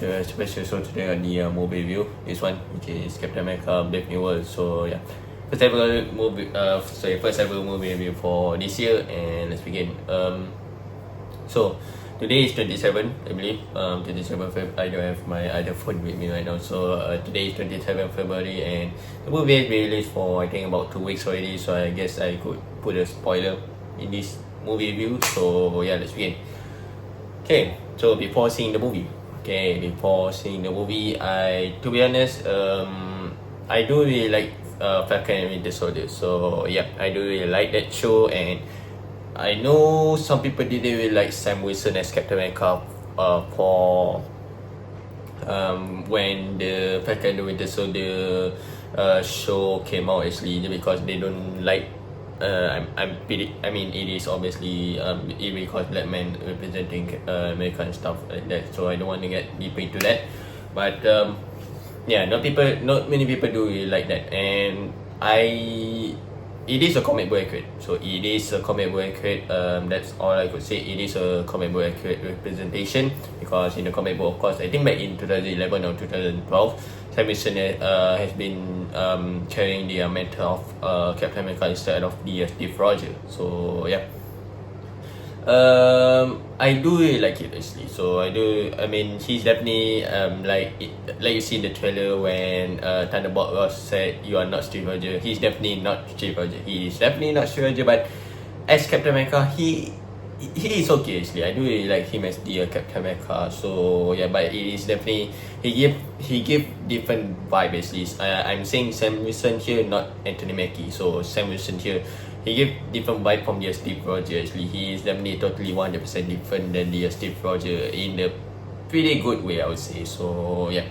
to a special show today on the movie review. This one, which is Captain America: Brave New World. So yeah, first ever movie review for this year, and let's begin. So today is 27, I believe. 27 Feb. I don't have my other phone with me right now. So today is 27 February, and the movie has been released for I think about 2 weeks already. So I guess I could put a spoiler in this movie review. So yeah, let's begin. Okay, so before seeing the movie, to be honest, I do really like Falcon and Winter Soldier. So yeah, I do really like that show, and I know some people didn't really like Sam Wilson as Captain America for when the Falcon and the Winter Soldier show came out, actually, because they don't like. I mean, it is obviously because black men representing America and stuff like that. So I don't want to get deeper into that. But yeah, not many people do really like that. And it is a comic book accurate. So it is a comic book accurate. That's all I could say. It is a comic book accurate representation, because in the comic book, of course, I think back in 2011 or 2012, Sam Wilson has been carrying the mantle of Captain America instead of the Steve Rogers. So yeah, I do really like it, actually. So I mean, he's definitely like you see in the trailer when Thunderbolt Ross said, "You are not Steve Rogers." He's definitely not Steve Rogers. He is definitely not Steve Rogers. But as Captain America, he is okay, actually. I do really like him as the Captain America. So yeah, but it is definitely he give different vibe, actually. I'm saying Sam Wilson here, not Anthony Mackie. So Sam Wilson here, he give different vibe from the Steve Rogers, actually. He is definitely totally 100% different than the Steve Rogers in a pretty good way, I would say. So yeah.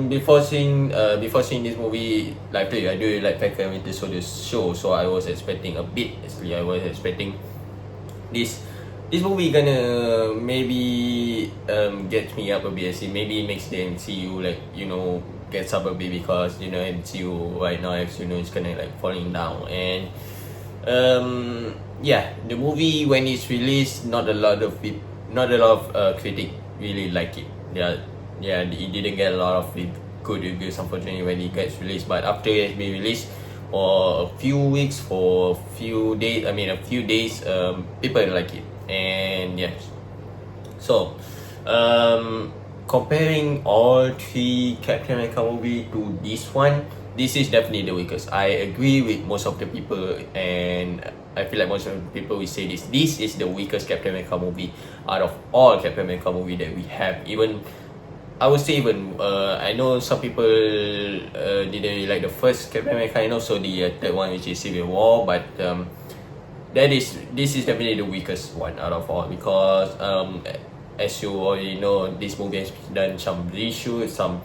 Before seeing this movie, like I do really like Falcon and Winter Soldier show. So I was expecting a bit, actually. I was expecting this movie gonna maybe get me up a bit. Maybe makes the MCU, like, gets up a bit, because MCU right now, as it's kind of like falling down. And yeah, the movie, when it's released, not a lot of critic really like it. Yeah, it didn't get a lot of good reviews, unfortunately, when it gets released. But after it has been released for a few days, people like it. And yes, so comparing all three Captain America movie to this one, this is definitely the weakest. I agree with most of the people, and I feel like most of the people will say this is the weakest Captain America movie out of all Captain America movie that we have. I would say I know some people didn't really like the first Captain America, and also the third one, which is Civil War. But this is definitely the weakest one out of all, because as you already know, this movie has done some reshoots, a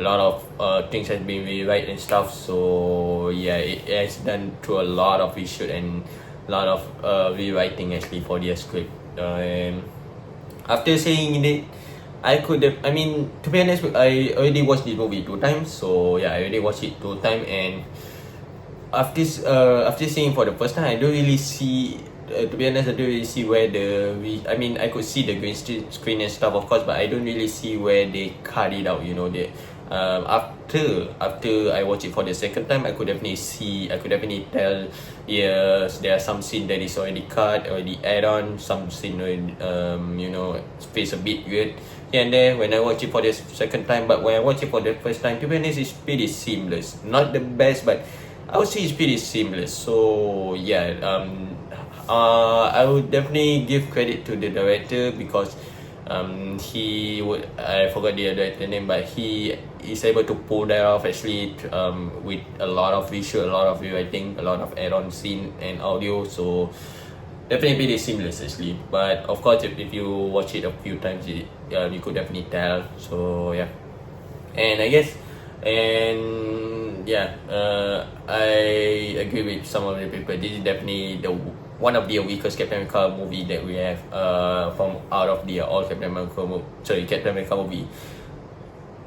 lot of things has been rewrite and stuff. So yeah, it has done through a lot of reshoot and a lot of rewriting, actually, for the script. And after seeing it, to be honest, I already watched this movie 2 times. So yeah, I already watched it 2 times, and after seeing for the first time, I don't really see. To be honest, I don't really see where I could see the green screen and stuff, of course, but I don't really see where they cut it out. After I watched it for the second time, I could definitely tell, yes, there are some scene that is already cut, already add on, some scene space a bit weird here and there when I watch it for the second time. But when I watch it for the first time, to be honest, it's pretty seamless. Not the best, but I would say it's pretty seamless. So yeah, I would definitely give credit to the director, because I forgot the director name, but he is able to pull that off, actually, with a lot of visual, a lot of rewriting, a lot of add-on scene and audio. So definitely pretty seamless, actually. But of course, if you watch it a few times, you could definitely tell. So yeah, and I guess, and yeah, I agree with some of the people. This is definitely one of the weakest Captain America movie that we have from out of the all Captain America movie.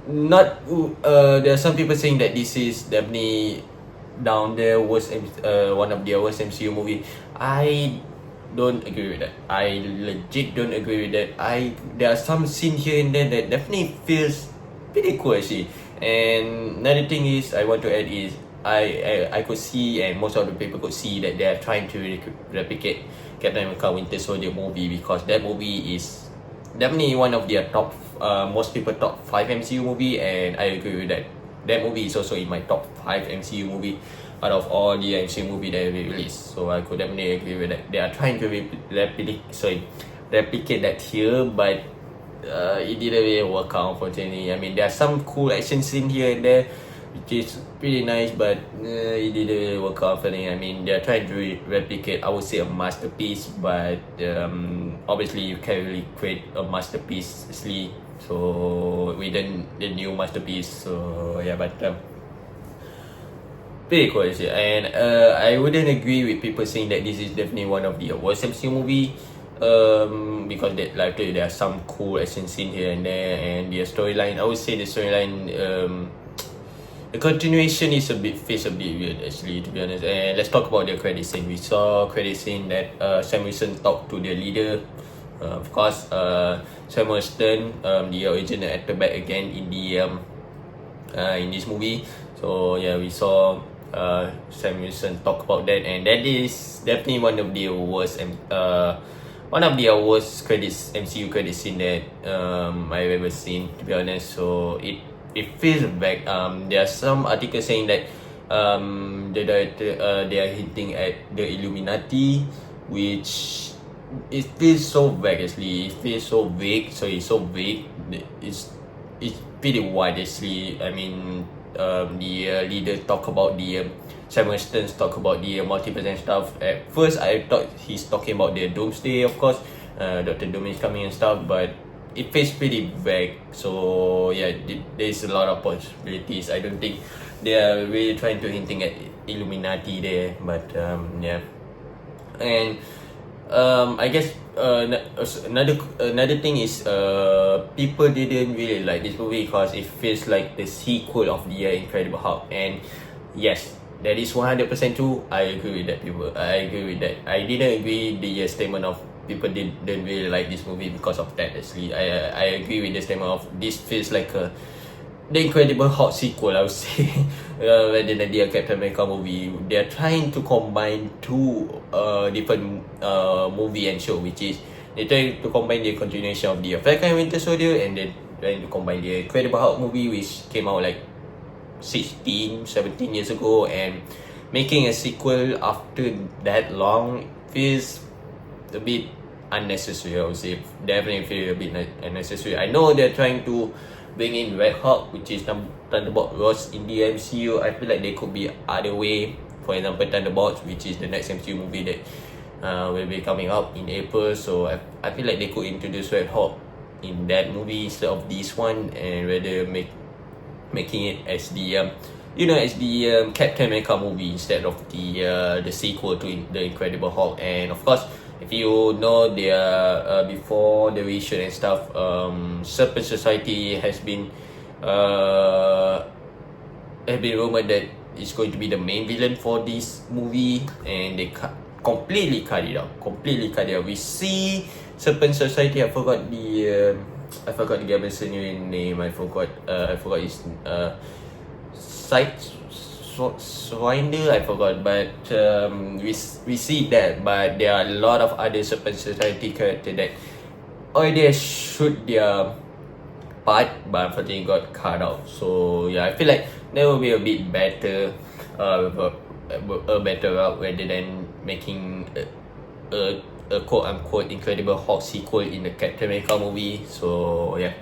Not there are some people saying that this is definitely down there one of the worst MCU movie. I don't agree with that. I legit don't agree with that. There are some scenes here and there that definitely feels pretty cool actually. And another thing is I want to add is I could see, and most of the people could see, that they are trying to replicate Captain America Winter Soldier movie, because that movie is definitely one of their top most people top 5 MCU movie, and I agree with that. That movie is also in my top 5 MCU movie out of all the MCU movie that we released. So I could definitely agree with that. They are trying to replicate that here, but it didn't really work out, unfortunately. I mean, there are some cool action scenes here and there, which is pretty nice, but it didn't really work out for me. I mean, they're trying to replicate, I would say, a masterpiece, but obviously you can't really create a masterpiece easily. So we done the new masterpiece. So yeah, but pretty cool actually. And I wouldn't agree with people saying that this is definitely one of the worst MCU movie. Because like there are some cool action scene here and there, and the storyline, I would say the storyline, the continuation is feels a bit weird actually, to be honest. And let's talk about the credit scene. We saw credit scene that Sam Wilson talked to the leader. Of course, Sam Wilson, the original actor, back again in the in this movie. So yeah, we saw Sam Wilson talk about that, and that is definitely one of the worst credits, MCU credit scene that I've ever seen, to be honest. So it feels back. There are some articles saying that the director, they are hinting at the Illuminati, which it feels so vague actually. It feels so vague. So it's so vague. It's pretty wide actually. I mean, the leader talk about the Sam Winston talk about the multiverse and stuff. At first, I thought he's talking about the Doomsday, of course. Dr. Doom is coming and stuff, but it feels pretty vague. So yeah, there's a lot of possibilities. I don't think they are really trying to hinting at Illuminati there, but yeah. And I guess another thing is people didn't really like this movie because it feels like the sequel of the Incredible Hulk. And yes, that is 100% true. I agree with that. I agree with that. I didn't agree the statement of people didn't really like this movie because of that. Actually, I agree with the statement of this feels like the Incredible Hulk sequel, I would say, rather than the Captain America movie. They are trying to combine two different movie and show, which is they trying to combine the continuation of the Falcon and Winter Soldier, and then trying to combine the Incredible Hulk movie, which came out like 17 years ago, and making a sequel after that long feels a bit unnecessary, I would say. Definitely feel a bit unnecessary. I know they're trying to bring in Red Hulk, which is Thunderbolt Ross in the MCU. I feel like they could be other way. For example, Thunderbolts, which is the next MCU movie that will be coming out in April. So I feel like they could introduce Red Hulk in that movie instead of this one, and rather making it as the Captain America movie instead of the sequel to the Incredible Hulk. And of course, if you know, before the reshoot and stuff, Serpent Society has been rumored that it's going to be the main villain for this movie, and they completely cut it out. We see Serpent Society. I forgot the Gabriel's name. I forgot his Swinder, I forgot, but we see that. But there are a lot of other Serpent Society characters that already shoot their part, but unfortunately got cut out. So yeah, I feel like that will be a bit better, a better route, rather than making a quote unquote Incredible Hulk sequel in the Captain America movie. So yeah.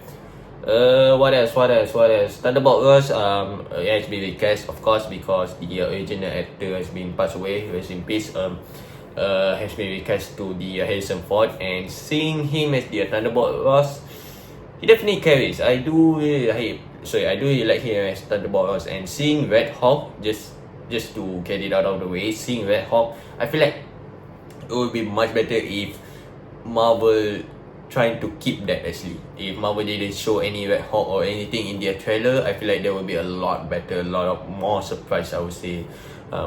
What else? Thunderbolt Ross, it has been recast, of course, because the original actor has been passed away. Rest in peace. Has been recast to the Harrison Ford, and seeing him as the Thunderbolt Ross, he definitely carries. I do really like him as Thunderbolt Ross, and seeing Red Hulk, just to get it out of the way, seeing Red Hulk, I feel like it would be much better if Marvel trying to keep that. Actually, if Marvel didn't show any Red Hulk or anything in their trailer, I feel like there will be a lot better, a lot of more surprise, I would say.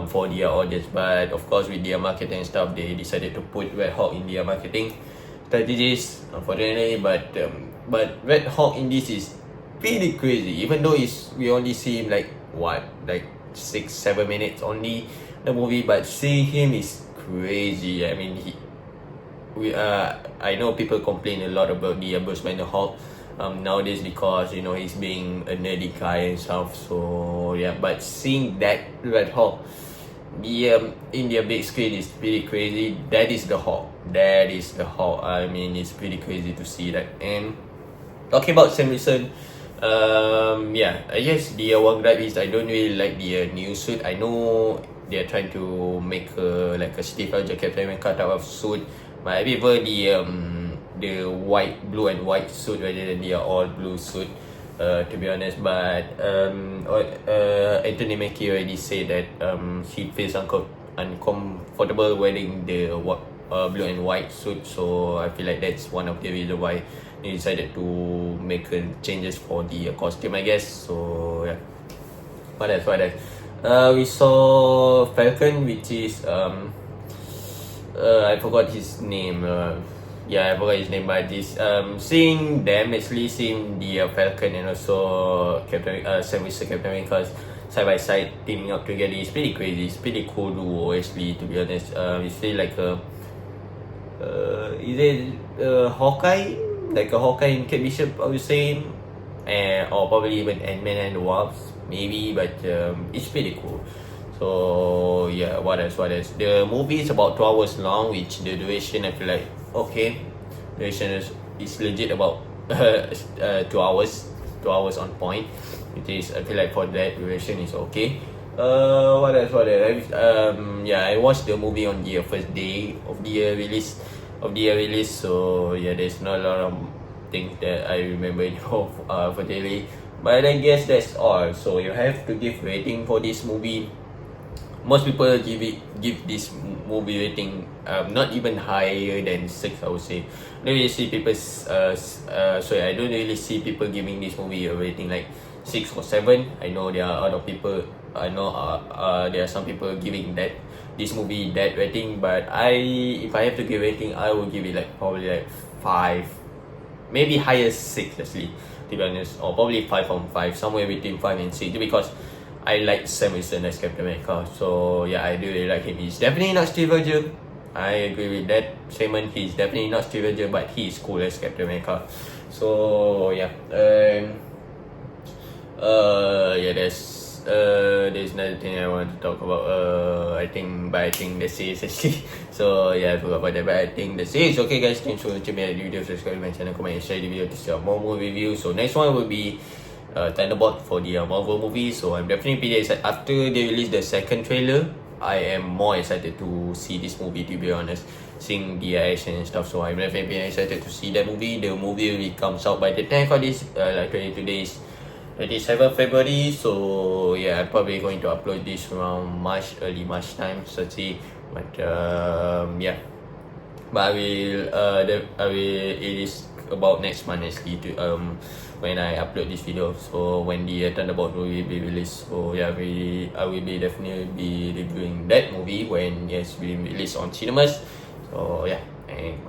for their audience. But of course, with their marketing and stuff, they decided to put Red Hawk in their marketing strategies, unfortunately. But Red Hawk in this is pretty crazy. Even though we only see him like 6-7 minutes only the movie, but seeing him is crazy. I mean, I know people complain a lot about the Bruce Banner Hulk nowadays because he's being a nerdy guy and stuff. So yeah, but seeing that Red Hulk in the big screen is pretty crazy. That is the Hulk. That is the Hulk. I mean, it's pretty crazy to see that. And talking about Sam Wilson, I guess the one gripe is I don't really like the new suit. I know they're trying to make like a Steve Rogers Captain America type of suit, but I prefer the blue and white suit rather than the all blue suit. To be honest, but Anthony Mackie already said that he feels uncomfortable wearing the blue and white suit. So I feel like that's one of the reasons why they decided to make changes for the costume, I guess. So yeah, what else? We saw Falcon, which is I forgot his name. I forgot his name, but this seeing the Falcon and also Sam Wilson Captain America side by side teaming up together is pretty crazy. It's pretty cool duo, actually, to be honest. It's really like is it Hawkeye? Like a Hawkeye and Kate Bishop, I would say, or probably even Ant-Man and the Wasp, maybe, but it's pretty cool. So yeah, what else? The movie is about 2 hours long, which the duration, I feel like, okay, duration is legit about 2 hours, 2 hours on point, which is, I feel like for that duration is okay. What else? I watched the movie on the first day of the release. So yeah, there's not a lot of things that I remember for daily, but I guess that's all. So you have to give rating for this movie. Most people give this movie rating not even higher than 6, I would say. I don't really see I don't really see people giving this movie a rating like 6 or 7. I know there are other people. I know there are some people giving this movie that rating, but if I have to give rating, I will give it like probably like 5, maybe higher 6 actually, to be honest, or probably 5 from 5, somewhere between 5 and 6, because I like Sam Wilson as Captain America. So yeah, I do really like him. He's definitely not Steve Rogers. I agree with that statement. He's definitely not Steve Rogers, but he is cool as Captain America. So yeah, there's another thing I want to talk about. I think that's it actually. So yeah, I forgot about that, but I think that's it. Okay guys, thanks for watching my video. Subscribe my channel, comment and share the video to see more movie reviews. So next one will be Thunderbolt for the Marvel movie. So I'm definitely pretty excited. After they release the second trailer, I am more excited to see this movie, to be honest, seeing the action and stuff. So I'm definitely excited to see that movie. The movie really comes out by the time of this, like 22 days, 27 February. So yeah, I'm probably going to upload this around early March time. So see, but yeah, but it is about next month actually when I upload this video. So when the Thunderbolt movie will be released. So yeah, I will definitely be reviewing that movie when it's being released on cinemas. So yeah, and